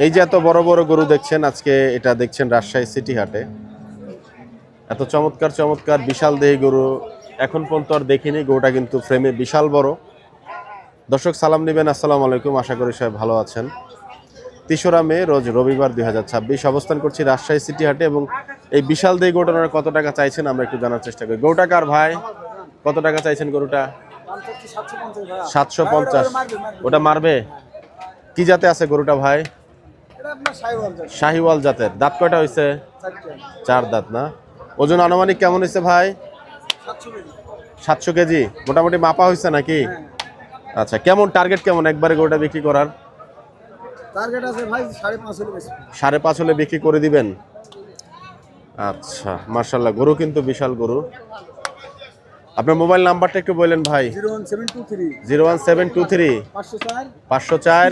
এই যে এত বড় বড় গরু দেখছেন, আজকে এটা দেখছেন রাজশাহী সিটি হাটে। এত চমৎকার চমৎকার বিশাল দেহী গরু এখন পর্যন্ত আর দেখিনি। গরুটা কিন্তু ফ্রেমে বিশাল বড়। দর্শক সালাম নেবেন, আসসালামু আলাইকুম, আশা করি সবাই ভালো আছেন। ৩রা মে রোজ রবিবার ২০২৬ অবস্থান করছি রাজশাহী সিটি হাটে এবং এই বিশাল দেহী গরুটা ওনারা কত টাকা চাইছেন আমরা একটু জানার চেষ্টা করি। গরুটা কার ভাই? কত টাকা চাইছেন গরুটা? 750। ওটা মারবে? কি জাতে আছে গরুটা ভাই? শাহিওয়াল জাতের। দাঁত কয়টা হয়েছে? 4 দাঁত না? ওজন আনুমানিক কেমন হয়েছে ভাই? 700 কেজি। মোটামুটি মাপা হয়েছে নাকি? আচ্ছা, কেমন টার্গেট কেমন একবারে গরুটা বিক্রি করার? টার্গেট আছে ভাই 5.5 হলে বেশি। 5.5 হলে বিক্রি করে দিবেন? আচ্ছা, মাশাআল্লাহ, গরু কিন্তু বিশাল গরু। আপনার মোবাইল নাম্বারটা একটু বললেন ভাই। 01723 504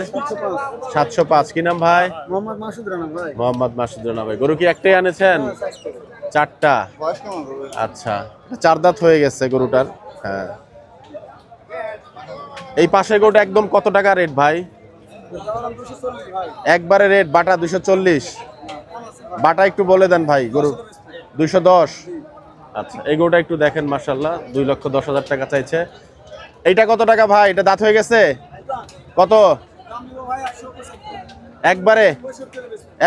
705। কি নাম ভাই? মোহাম্মদ মাসুদ রানা ভাই। মোহাম্মদ মাসুদ রানা ভাই। গরু কি একটাই আনেছেন? 4টা। আচ্ছা, 4 দাঁত হয়ে গেছে গরুটার। হ্যাঁ, এই পাশের গরুটা একদম কত টাকা রেট ভাই? একবারে রেট বাটা 240। বাটা একটু বলে দেন ভাই। গরু 210। আচ্ছা, এই গরুটা একটু দেখেন, মাশাআল্লাহ 2,10,000 টাকা চাইছে। এইটা কত টাকা ভাই? এটা দাঁত হয়ে গেছে? কত? একবারে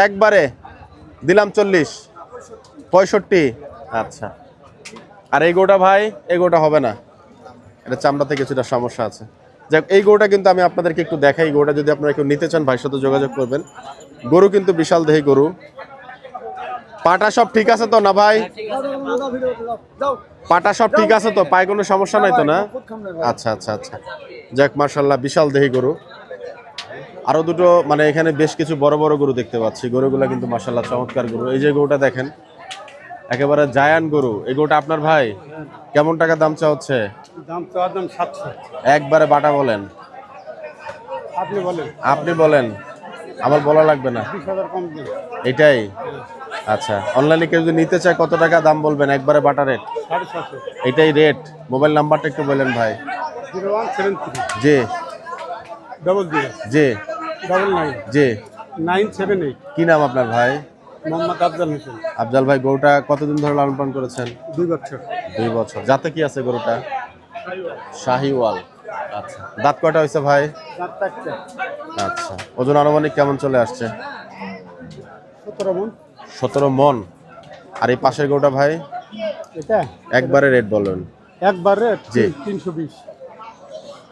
একবারে দিলাম 40 65। আচ্ছা, আর এই গরুটা ভাই? এই গরুটা হবে না, এটা চামড়াতে কিছুটা সমস্যা আছে। যাক, এই গরুটা কিন্তু আমি আপনাদেরকে একটু দেখাই। গরুটা যদি আপনারা কেউ নিতে চান ভাইয়ের সাথে যোগাযোগ করবেন। গরু কিন্তু বিশাল দেহী গরু। পাটা সব ঠিক আছে তো না ভাই? পাটা সব ঠিক আছে তো? পায়ে কোনো সমস্যা নাই তো না? আচ্ছা আচ্ছা আচ্ছা, যাক মাশাআল্লাহ, বিশাল দেহী গরু। আরো দুটো মানে এখানে বেশ কিছু বড় বড় গরু দেখতে পাচ্ছি। গরুগুলা কিন্তু মাশাআল্লাহ চমৎকার গরু। এই যে গরুটা দেখেন, একেবারে জায়ান্ট গরু। এই গরুটা আপনার ভাই? কেমন টাকা দাম চা হচ্ছে? দাম তো একদম 700। একবারে বাটা বলেন। আপনি বলেন। আপনি বলেন, আমার বলা লাগবে না। 20,000 কম দিন। এটাই? আচ্ছা, অনলাইনে কেউ যদি নিতে চায় কত টাকা দাম বলবেন? একবারে বাটা রেট? 750। এটাই রেট। মোবাইল নাম্বারটা একটু বলেন ভাই। 0173 জি 00 জি 99 জি। 978। কি নাম আপনার ভাই? মোহাম্মদ আফজাল হোসেন। আফজাল ভাই, গরুটা কতদিন ধরে লালন পালন করেছেন? 2 বছর। 2 বছর। যাতে কি আছে গরুটা? শাহিওয়াল। আচ্ছা, দাঁত কয়টা হয়েছে ভাই? আচ্ছা, ওজন আনুমানিক কেমন চলে আসছে? 17 মণ। 17 মণ। আর এই পাশের গরুটা ভাই? এটা একবারে রেট বলুন। একবারে জি। 320।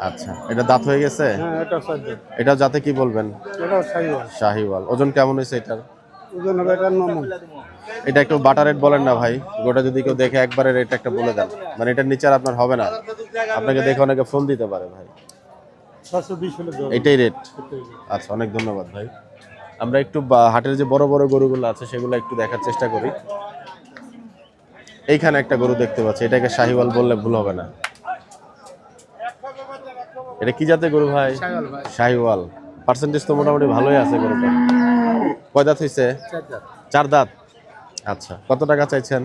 আচ্ছা, এটা দাঁত হয়ে গেছে? হ্যাঁ, এটা সাইজ। এটা যাতে কি বলবেন? এটাও শাহিওয়াল। শাহিওয়াল। ওজন কেমন হয়েছে এটার? ওজন হবে এটা 9 মণ। এটা একটু বাটা রেট বলেন না ভাই। গোটা যদি কেউ দেখে একবারে রেট একটা বলে দেন, মানে এটার নিচে আর আপনার হবে না। আপনাকে দেখে অনেকে ফোন দিতে পারে ভাই। 720 হলে দেব। এটাই রেট? আচ্ছা, অনেক ধন্যবাদ ভাই। আমরা একটু হাটের যে বড় বড় গরুগুলো আছে সেগুলো একটু দেখার চেষ্টা করি। এইখানে একটা গরু দেখতে পাচ্ছি, এটাকে শাহিওয়াল বললে ভুল হবে না। এটা কি জাতের গরু ভাই? শাহিওয়াল ভাই। শাহিওয়াল। পার্সেন্টেজ তো মোটামুটি ভালোই আছে গরুটা। কয় দাঁত হয়েছে? 4 দাঁত। আচ্ছা, কত টাকা চাইছেন?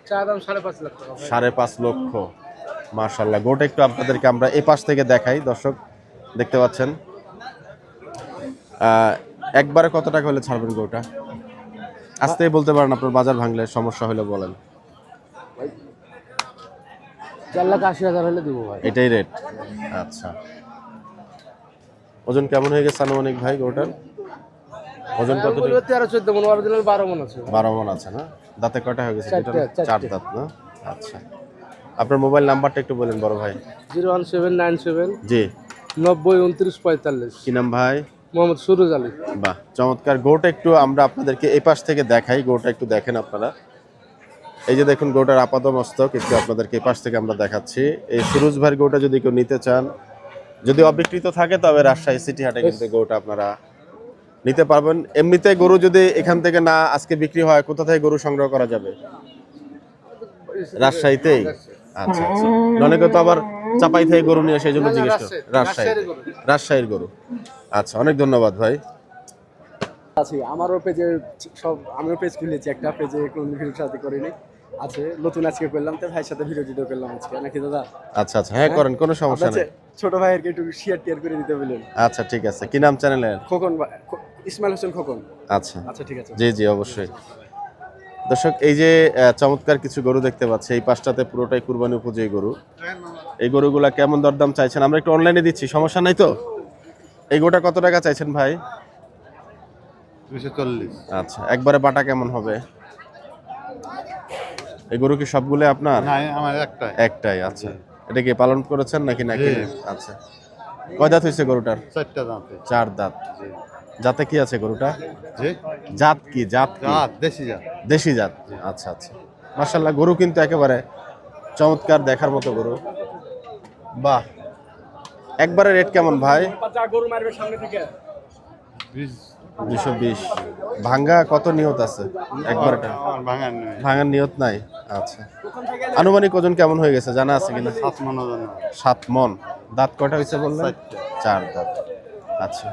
চার দাম 5.5 লাখ টাকা। 5.5 লক্ষ। মাশাআল্লাহ, গরুটা একটু আপনাদেরকে আমরা এই পাশ থেকে দেখাই। দর্শক দেখতে পাচ্ছেন। একবারে কত টাকা হলে ছাড়বেন গরুটা? আস্তেই বলতে পারেন, আপনার বাজার ভাঙলে সমস্যা হলে বলেন। 4,80,000 হলে দেবো ভাই। এটাই রেট? আচ্ছা, ওজন কেমন হয়ে গেছে আনুমানিক ভাই গরুটার? ওজন কত? 13-14 মণ, আর দিলে 12 মণ আছে। 12 মণ আছে না? দাঁতে কয়টা হয়ে গেছে? 4 4 দাঁত না? আচ্ছা, আপনার মোবাইল নাম্বারটা একটু বলেন বড় ভাই। 01797 জি 90 29 45। কি নাম ভাই? মোহাম্মদ সুরজ আলী। বাহ, চমৎকার। গরুটা একটু আমরা আপনাদেরকে এই পাশ থেকে দেখাই। গরুটা একটু দেখেন আপনারা। এই যে দেখুন গরুটার আপাত মস্তক একটু আপনাদেরকে এই পাশ থেকে আমরা দেখাচ্ছি। এই সুরজ ভাইয়ের গরুটা যদি কেউ নিতে চান, যদি অবিকৃত থাকে তবে রাজশাহী সিটি হাটে কিন্তু গরুটা আপনারা নিতে পারবেন। এমনিতে গরু যদি এখান থেকে না আজকে বিক্রি হয়, কোথা থেকে গরু সংগ্রহ করা যাবে? রাজশাহীতেই? আচ্ছা আচ্ছা, অনেকে তো আবার চাপাই থেকে গরু নিয়ে সেই জন্য জিজ্ঞেস করে। রাজশাহীর গরু। আচ্ছা, অনেক ধন্যবাদ ভাই। আছে আমারও পেজে সব, আমিও পেজ খুলেছি একটা, পেজে কোনো ভিডিও সাথে করিনি আছে, নতুন আজকে করলাম, তো ভাইয়ের সাথে ভিডিও করলাম আজকে, নাকি দাদা? আচ্ছা আচ্ছা, হ্যাঁ করেন, কোনো সমস্যা নেই। ছোট ভাইয়েরকে একটু শেয়ার টিয়ার করে দিতে বললেন। আচ্ছা ঠিক আছে, কি নাম চ্যানেলের? খোকন ইসমাইল হোসেন খোকন। আচ্ছা আচ্ছা ঠিক আছে। জি জি অবশ্যই। দর্শক এই যে চমৎকার কিছু গরু দেখতে পাচ্ছি, এই পাশটাতে পুরোটাই কুরবানি উপযোগী গরু। এই গরুগুলা কেমন দরদাম চাইছেন? আমরা একটু অনলাইনে দিচ্ছি, সমস্যা নাই তো? এই গোটা কত টাকা চাইছেন ভাই? 240। আচ্ছা, একবারে বাটা কেমন হবে? এই গরু কি সবগুলো আপনার? না, আমার একটাই। একটাই, আচ্ছা। এটা কি পালন করেছেন নাকি নাকি? জি। আচ্ছা, কয় দাঁত হয়েছে গরুটার? 4টা দাঁতে। 4 দাঁত। জি। জাতে কি আছে গরুটা? জি। জাত কি? জাত কি? জাত, দেশি জাত। দেশি জাত। আচ্ছা আচ্ছা, মাশাআল্লাহ গরু কিন্তু একেবারে চমৎকার, দেখার মতো গরু। বাহ, একবারে রেট কেমন ভাই? গরু মারবে সামনে থেকে। 20। 220। ভাঙ্গা কত নিয়ত আছে? একবারটা আমার ভাঙার নেই। ভাঙার নিয়ত নাই। আচ্ছা, আনুমানিক ওজন কেমন হয়ে গেছে জানা আছে কিনা? 7 মন ওজন। 7 মন। দাঁত কয়টা হয়েছে বললেন? 4 দাঁত। আচ্ছা,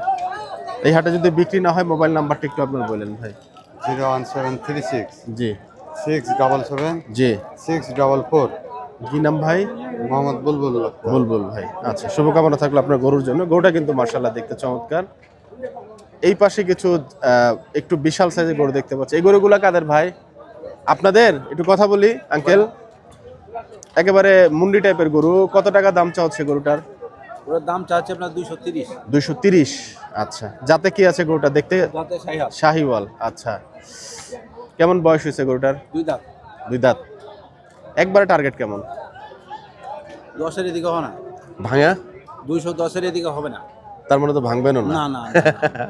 এই হাটে যদি বিক্রি না হয় মোবাইল নাম্বারটা একটু আপনার বলেন ভাই। 01736 জি 677 জি। 644। কি নাম ভাই? মোহাম্মদ বুলবুল। বুলবুল ভাই। আচ্ছা, শুভকামনা থাকলো আপনার গরুর জন্য। গরুটা কিন্তু মার্শাল্লাহ দেখতে চমৎকার। এই পাশে কিছু একটু বিশাল সাইজের গরু দেখতে পাচ্ছি। এই গরুগুলা কাদের ভাই? আপনাদের? একটু কথা বলি আঙ্কেল। একেবারে মুন্ডি টাইপের গরু, কত টাকা দাম চাচ্ছে গরুটার? ওর দাম চাচ্ছে আপনার 230। 230। আচ্ছা, যাতে কি আছে গরুটা দেখতে? যাতে সাইহাল শাহিওয়াল। আচ্ছা, কেমন বয়স হয়েছে গরুটার? 2 দাঁত। 2 দাঁত। একবারে টার্গেট কেমন? 10-এর এদিকে হবে না। ভাঙা? 210-এর এদিকে হবে না। তার মানে তো ভাঙবেনও না। না না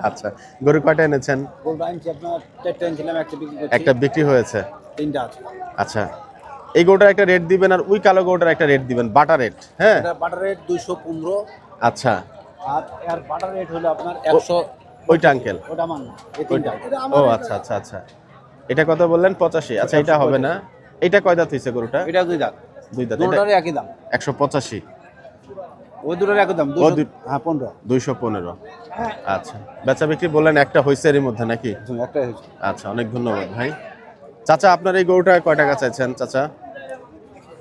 আচ্ছা, গরু কয়টা এনেছেন? বলবো আনছি আপনার 4টা এনেছিলাম, একটা বিক্রি করছি। একটা বিক্রি হয়েছে। 3টা আছে। আচ্ছা, এই গরুটার একটা রেট দিবেন আর ওই কালো গরুটার একটা রেট দিবেন, বাটা রেট। হ্যাঁ এটা বাটার রেট 215। আচ্ছা, আর এর বাটার রেট হলো আপনার 100। ওইটা আঙ্কেল? ওটা মান না, এই 3টা। ও আচ্ছা আচ্ছা আচ্ছা, এটা কত বললেন? 85। আচ্ছা, এটা হবে না। এটা কয় দাঁত হয়েছে গরুটা? এটা 2 দাঁত। 2 দাঁত। এটা দুটোরই একই দাম। 185। ওই দুটোর একই দাম। ও 200। হ্যাঁ 15। 215। আচ্ছা, বেচা বিক্রি বললেন একটা হয়েছে এর মধ্যে নাকি? একটাই হয়েছে। আচ্ছা, অনেক ধন্যবাদ ভাই। চাচা, আপনার এই গরুটা কয় টাকা চাইছেন চাচা?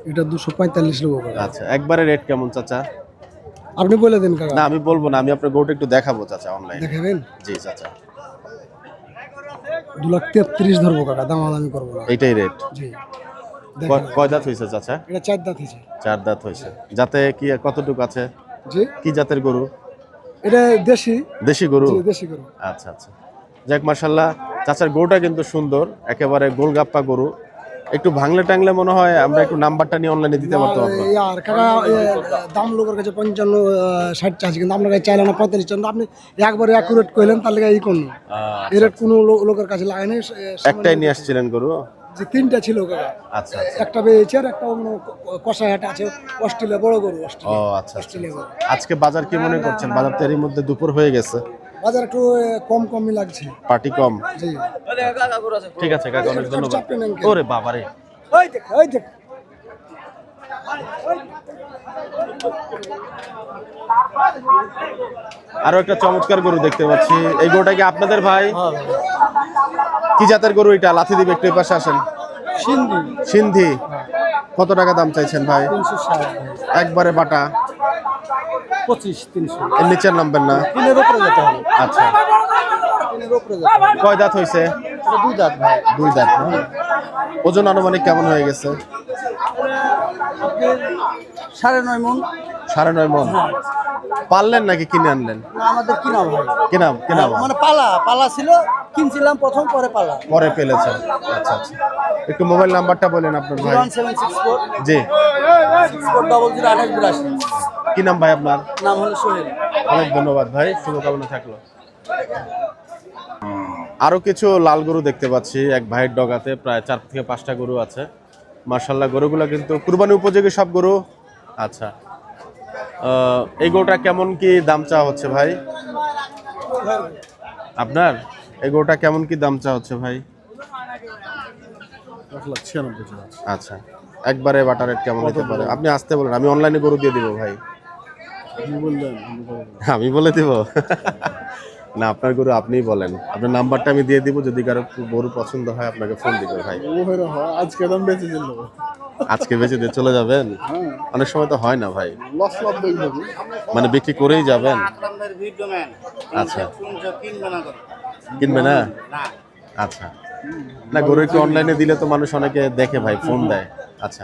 এটা 245 লোক কাকা। আচ্ছা, একবারে রেট কেমন চাচা? আপনি বলে দেন কাকা। না, আমি বলবো না, আমি আপনার গরুটা একটু দেখাবো চাচা অনলাইনে। দেখাবেন? জি চাচা, 233 ধরবো কাকা, দামাদামি করবো না। এইটাই রেট। জি দেখেন। কয় দাঁত হয়েছে চাচা? এটা 4 দাঁত হয়েছে। 4 দাঁত হয়েছে। যাতে কি কতটুকু আছে? জি কি জাতের গরু? এটা দেশি। দেশি গরু। জি দেশি গরু। আচ্ছা আচ্ছা, যাক মাশাল্লাহ, চাচার গরুটা কিন্তু সুন্দর, একেবারে গোলগাপ্পা গরু। একটু ভাঙলে টাংলে মনে হয় আমরা একটু নাম্বারটা নিয়ে অনলাইনে দিতে পারতাম আপনার। আর কাকা দাম লোকের কাছে 55 60 চাইছে, কিন্তু আপনার কাছে চাইলেন না 45 টাকা। আপনি একবারে অ্যাকুরেট কইলেন, তার লেগে এই কোন এর কোনো লোকের কাছে লাগে না। একটাই নিয়ে আসছিলেন গরু? যে 3টা ছিল কাকা। আচ্ছা আচ্ছা। একটা বেয়েছে আর একটা অন্য কষাইহাট আছে, অস্ট্রেলিয়া বড় গরু। ও অস্ট্রেলিয়া আচ্ছা আচ্ছা। আজকে বাজার কি মনে করছেন? বাজার তো এরই মধ্যে দুপুর হয়ে গেছে, বাজার একটু কমই লাগছে। পার্টি কম। জি ঠিক আছে কাকা, অনেক ধন্যবাদ। চাপেন আঙ্কেল। ওরে বাবারে, ওই দেখ ওই দেখ। আরো একটা চমৎকার গরু দেখতে পাচ্ছি। এই গরুটা কি আপনাদের ভাই? কি জাতের গরু এটা? লাথি দিবে, একটু এই পাশে আসেন। সিন্ধি সিন্ধি। কত টাকা দাম চাইছেন ভাই? 360। একবারে বাটা? 25 300। এর নিচের নামবেন না? 3-এর উপরে যেতে হবে। আচ্ছা, 3-এর উপরে যেতে হবে। কয় দাঁত হয়েছে? এটা 2 দাঁত ভাই। 2 দাঁত না? ওজন আনুমানিক কেমন হয়ে গেছে? 9.5 মণ। 9.5 মণ। পারলেন নাকি কিনে আনলেন? না, আমাদের কিনা ভাই। কিনা কিনা মাল? মানে পালা ছিল, কিনছিলাম প্রথম, পরে পালা। পরে পেলেছেন। আচ্ছা আচ্ছা, একটু মোবাইল নাম্বারটা বলেন আপনার ভাই। 1764 জি, 6400 কি নাম ভাই আপনার? নাম হলো সোহেল। অনেক ধন্যবাদ ভাই, শুভকামনা থাকলো। আরো কিছু লাল গরু দেখতে পাচ্ছি এক ভাইয়ের ডগাতে, প্রায় 4 থেকে 5টা গরু আছে। মার্শাল্লাহ, গরুগুলো কিন্তু কুরবানি উপযোগী সব গরু। আচ্ছা, এই গরুটা কেমন কি দাম চা হচ্ছে ভাই আপনার? এই গরুটা কেমন কি দাম চা হচ্ছে ভাই? 1,96,000। আচ্ছা, একবারে বাটার রেট কেমন হতে পারে? আপনি আসতে বলেন, আমি অনলাইনে গরু দিয়ে দিব ভাই। আপনি বললেন আমি বলে দিব? না, আপনার গরু আপনিই বলেন। আপনার নাম্বারটা আমি দিয়ে দিব, যদি কারো গরু পছন্দ হয় আপনাকে ফোন দিবে ভাই। আজকে দাম বেঁচে দিল। আজকে বেঁচে দিয়ে চলে যাবেন? অনেক সময় তো হয় না ভাই, মানে বিক্রি করেই যাবেন। আচ্ছা, কিনবে না? আচ্ছা, না গরু একটু অনলাইনে দিলে তো মানুষ অনেকে দেখে ভাই, ফোন দেয়। আচ্ছা,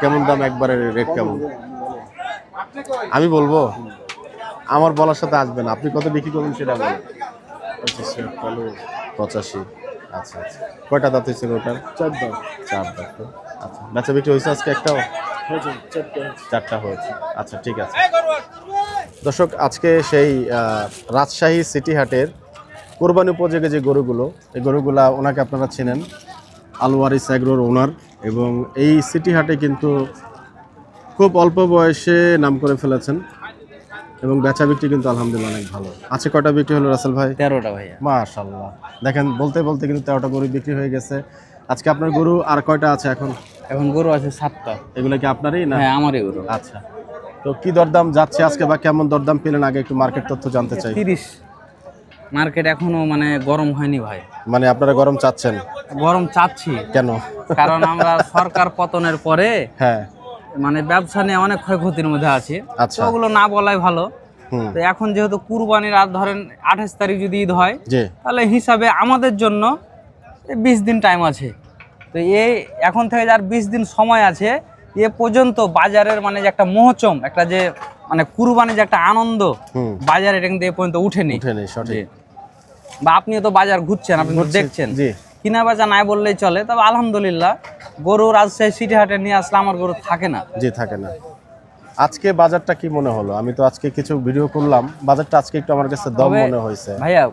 কেমন দাম একবারে, রেট কেমন? আমি বলবো? আমার বলার সাথে আসবে না, আপনি কত বিক্রি করবেন সেটা বলেন। 85। আচ্ছা আচ্ছা, কয়টা দাঁত হয়েছে ওটার? 4 দাম। 4 দাঁত। আচ্ছা, বেচা বিক্রি হয়েছে আজকে একটাও? 4টা হয়েছে। আচ্ছা ঠিক আছে দর্শক, আজকে সেই রাজশাহী সিটি হাটের কোরবানি উপযোগী যে গরুগুলো, এই গরুগুলা ওনাকে আপনারা চেনেন, আলওয়ারিস এগ্রোর ওনার, এবং এই সিটি হাটে কিন্তু খুব অল্প বয়সে নাম করে ফেলেছেন এবং বেচা বিক্রি কিন্তু আলহামদুলিল্লাহ অনেক ভালো। আজকে কয়টা বিক্রি হলো রাসেল ভাই? 13টা ভাইয়া। মাশাআল্লাহ, দেখেন বলতে বলতে কিন্তু 13টা গরু বিক্রি হয়ে গেছে। আজকে আপনার গরু আর কয়টা আছে এখন? এখন গরু আছে 7টা। এগুলো কি আপনারই না? হ্যাঁ, আমারই গরু। আচ্ছা, তো কি দরদাম যাচ্ছে আজকে বা কেমন দরদাম পেলেন আগে একটু মার্কেট তথ্য জানতে চাই। 30। মার্কেট এখনো মানে গরম হয়নি ভাই। মানে আপনারা গরম চাচ্ছেন? গরম চাচ্ছি কেন? কারণ আমরা সরকার পতনের পরে হ্যাঁ, মানে ব্যবসা নিয়ে অনেক ক্ষয়ক্ষতির মধ্যে আছি। আচ্ছা। তো ওগুলো না বলাই ভালো। হুম, তো এখন যেহেতু কুরবানির আর ধরেন 28 তারিখ যদি ঈদ হয়, জি, তাহলে হিসাবে আমাদের জন্য 20 দিন টাইম আছে। তো এই এখন থেকে যার 20 দিন সময় আছে, এ পর্যন্ত বাজারের মানে যে একটা মহচম, একটা যে মানে কুরবানির যে একটা আনন্দ, হুম, বাজারে এটা কিন্তু এ পর্যন্ত উঠেনি। উঠেনি, সঠিক। বা আপনিও তো বাজার ঘুরছেন, আপনি তো দেখছেন। জি, কিনা বেচা নাই বললেই চলে। তবে আলহামদুলিল্লাহ গরু রাজশাহী সিটি হাটে নিয়ে আসলে আমার গরু থাকে না। জি, থাকে না। আজকে বাজারটা কি মনে হলো? আমি তো আজকে কিছু ভিডিও করলাম, বাজারটা আজকে একটু আমার কাছে দম তবে মনে হয়েছে। ভাইয়া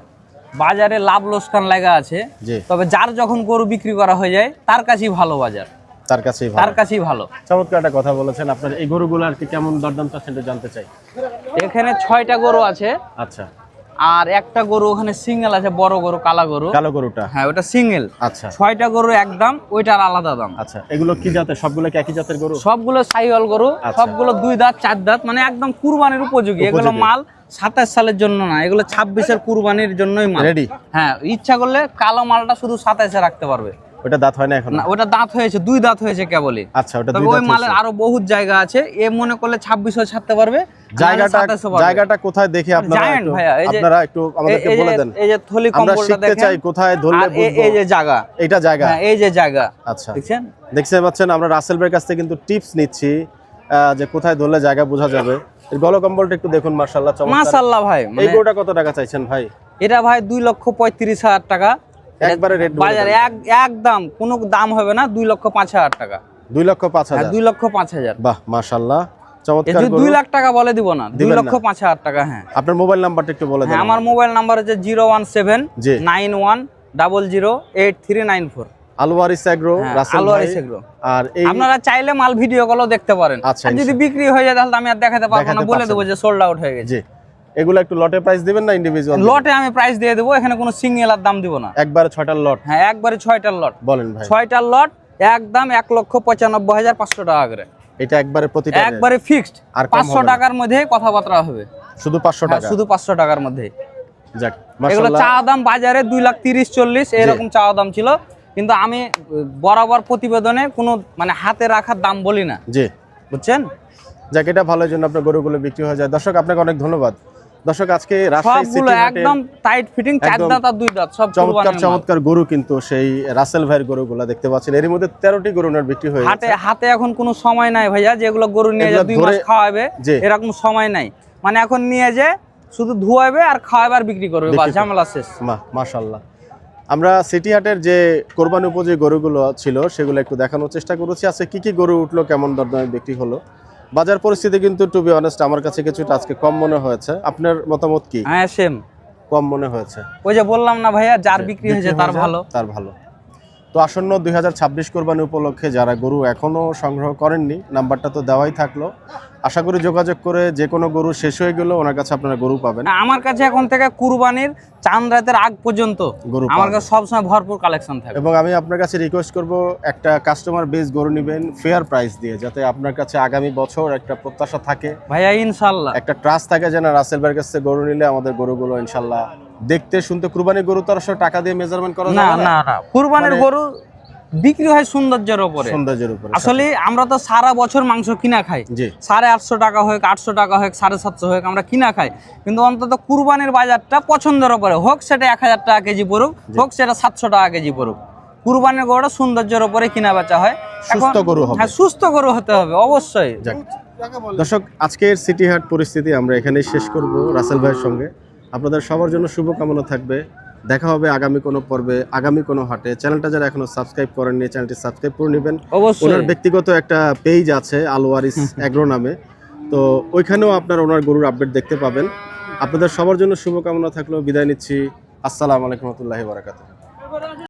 বাজারে লাভ লোকসান লাগা আছে, জি, তবে যার যখন গরু বিক্রি করা হয়ে যায় তার কাছেই ভালো বাজার, তার কাছেই তার ভালো। কাছেই ভালো। চমৎকার একটা কথা বলেছেন। আপনার এই গরুগুলো আর কি কেমন দরদাম চাচ্ছেন এটা জানতে চাই। এখানে 6টা গরু আছে, আচ্ছা, আর একটা গরু ওখানে সিঙ্গেল আছে, বড় গরু, কালা গরু। কালো গরুটা? হ্যাঁ, ওটা সিঙ্গেল। আচ্ছা 6টা গরু একদম, ওইটার আলাদা দাম। আচ্ছা, এগুলো কি জাতের? সবগুলো কি একই জাতের গরু? সবগুলো সাইওয়াল গরু, আচ্ছা। সবগুলো 2 দাঁত 4 দাঁত, মানে একদম কুরবানির উপযোগী। এগুলো মাল 27 সালের জন্য না, এগুলো 26-এর কুরবানির জন্যই মাল। রেডি? হ্যাঁ, ইচ্ছা করলে কালো মালটা শুধু 27-এ রাখতে পারবে। ওটা দাঁত হয় না এখন? না, ওটা দাঁত হয়েছে, 2 দাঁত হয়েছে কেবলই। আচ্ছা, ওটা তবে দুই ওই দাঁত মালের হয়েছে। আরো বহুত জায়গা আছে, এ মনে করলে 26-ও ছাড়তে পারবে। জায়গাটা কোথায় দেখি আপনারা জায়েন্ট একটু, ভাইয়া, এই যে আপনারা একটু আমাদেরকে বলে দেন। এই যে থলি আমরা কম্বলটা শিখতে দেখেন, চাই কোথায় ধরলে আর বুঝবো। এই যে জায়গা, এটা জায়গা? হ্যাঁ, এই যে জায়গা। আচ্ছা, দেখছেন? দেখতে পাচ্ছেন আমরা রাসেল ভাইয়ের কাছ থেকে কিন্তু টিপস নিচ্ছি যে কোথায় ধরলে জায়গা বোঝা যাবে। এর গলা কম্বলটা একটু দেখুন, মাশাআল্লাহ চমৎকার। মাশাআল্লাহ ভাই, এই মানে গরুটা কত টাকা চাইছেন ভাই? এটা ভাই 2,35,000 টাকা। একবারে রেট বাজারে একদম কোনো দাম হবে না, 2,05,000 টাকা। 2,05,000? হ্যাঁ, 2,05,000। বাহ, মাশাআল্লাহ চমৎকার যদি গরু। 2 লাখ টাকা বলে দিব না, দিবেন না? 2,05,000 টাকা। হ্যাঁ, আপনার মোবাইল নাম্বারটা একটু বলে দেন। হ্যাঁ, আমার মোবাইল নাম্বার হচ্ছে 01791008394। আলওয়ারিস এগ্রো, হ্যাঁ, রাসেল ভাই। আলওয়ারিস এগ্রো। আর এই আপনারা চাইলে মাল ভিডিও কলও দেখতে পারেন। আচ্ছা, আর যদি বিক্রি হয়ে যায় তাহলে আমি আর দেখাতে পারবো না, দেখাতে বলে পারছেন দেবো যে সোল্ড আউট হয়ে গেছে। জি, এগুলো একটু লটে প্রাইস দিবেন না ইন্ডিভিজুয়াল? লটে আমি প্রাইস দিয়ে দেবো, এখানে কোনো সিঙ্গেল আর দাম দিব না। একবারে 6টার লট? হ্যাঁ, একবারে 6টার লট। বলেন ভাই। 6টার লট একদম 1,95,500 টাকা করে। এটা একবারে প্রতিটা একবারে ফিক্সড। আর কম 500 হবে না? টাকার মধ্যে কথাবার্তা হবে। শুধু 500 হ্যাঁ, টাকা? শুধু 500 টাকার মধ্যে। যাক, এগুলো মাশাআল্লাহ। চা দাম বাজারে 2,30,40 এরকম চা দাম ছিল, কিন্তু আমি বরাবর প্রতিবেদনে কোনো মানে হাতে রাখার দাম বলি না, জি, বুঝছেন? যাক, এটা ভালোর জন্য আপনার গরুগুলো বিক্রি হয়ে যায়। দর্শক আপনাকে অনেক ধন্যবাদ। দর্শক আজকে রাজশাহী সবগুলো সিটি হাটে একদম টাইট ফিটিং, 4 একদম দাঁত আর 2 দাঁত, সব চমৎকার কুরবানির মাল। চমৎকার গরু কিন্তু সেই রাসেল ভাইয়ের গরুগুলো দেখতে পাচ্ছেন। এর মধ্যে 13টি গরু ওনার বিক্রি হয়ে হাতে গেছে। হাতে এখন কোনো সময় নাই ভাইয়া, যেগুলো গরু নিয়ে এগুলো 2 মাস ধরে- খাওয়াবে, জি। এরকম সময় নাই। মানে এখন নিয়ে যে শুধু ধুয়াবে আর খাওয়াবে আর বিক্রি করবে, বিক্রি বাস করবে। ঝামেলা শেষ। মাশাআল্লাহ। আমরা সিটি হাটের যে কোরবানি উপযোগী গরুগুলো ছিল সেগুলো একটু দেখানোর চেষ্টা করেছি। আজকে কি কি গরু উঠলো, কেমন দরদামে বিক্রি হলো। বাজার পরিস্থিতি কিন্তু টু বি অনেস্ট আমার কাছে কিছুটা আজকে কম মনে হয়েছে। আপনার মতামত কি? হ্যাঁ, সেম কম মনে হয়েছে? ওই যে বললাম না ভাইয়া, যার বিক্রি হয়েছে তার ভালো। তার ভালো। তো আসন্ন 2026 কোরবানি উপলক্ষে যারা গরু এখনো সংগ্রহ করেননি, নাম্বারটা তো দেওয়াই থাকলো। আশা করি যোগাযোগ করে যে কোনো গরু শেষ হয়ে গেলেও ওনার কাছে আপনারা গরু পাবেন। না, আমার কাছে এখন থেকে কুরবানির চাঁদ রাতের আগ পর্যন্ত গরু আমার পাবেন। কাছে সবসময় ভরপুর কালেকশন থাকে। এবং আমি আপনার কাছে রিকোয়েস্ট করব একটা কাস্টমার বেস গরু নেবেন ফেয়ার প্রাইস দিয়ে, যাতে আপনার কাছে আগামী বছর একটা প্রত্যাশা থাকে, ভাইয়া ইনশাল্লাহ একটা ট্রাস্ট থাকে যে না রাসেল ভাইয়ের কাছে গরু নিলে আমাদের গরুগুলো ইনশাল্লাহ দেখতে শুনতে। কুরবানির গরু তো আর আসলে টাকা দিয়ে মেজারমেন্ট করা না যাবে না না, কুরবানির মানে গরু বিক্রি হয় সৌন্দর্যের উপরে। সৌন্দর্যের উপরে আসলে আমরা তো সারা বছর মাংস কিনা খাই, জি 850 টাকা হোক, 800 টাকা হোক, 750 হোক, আমরা কিনা খাই। কিন্তু অন্তত কুরবানির বাজারটা পছন্দের উপরে হোক, সেটা 1000 টাকা কেজি পড়ুক, হোক সেটা 700 টাকা কেজি পড়ুক, কুরবানির গরুটা সৌন্দর্যের উপরে কিনা বেচা হয়। সুস্থ গরু হবে। হ্যাঁ, সুস্থ গরু হতে হবে অবশ্যই। যাক। দর্শক, আজকের সিটি হাট পরিস্থিতি আমরা এখানেই শেষ করব রাসেল ভাইয়ের সঙ্গে। আপনাদের সবার জন্য শুভকামনা থাকবে। দেখা হবে আগামী কোনো পর্বে, আগামী কোনো হাটে। চ্যানেলটা যারা এখনো সাবস্ক্রাইব করেননি, চ্যানেলটি সাবস্ক্রাইব করে নেবেন। অবশ্যই। ওনার ব্যক্তিগত একটা পেজ আছে আলোয়ারিস অ্যাগ্রো নামে, তো ওইখানেও আপনারা ওনার গরুর আপডেট দেখতে পাবেন। আপনাদের সবার জন্য শুভকামনা থাকলো। বিদায় নিচ্ছি। আসসালামু আলাইকুম ওয়া রাহমাতুল্লাহি ওয়া বারাকাতুহু।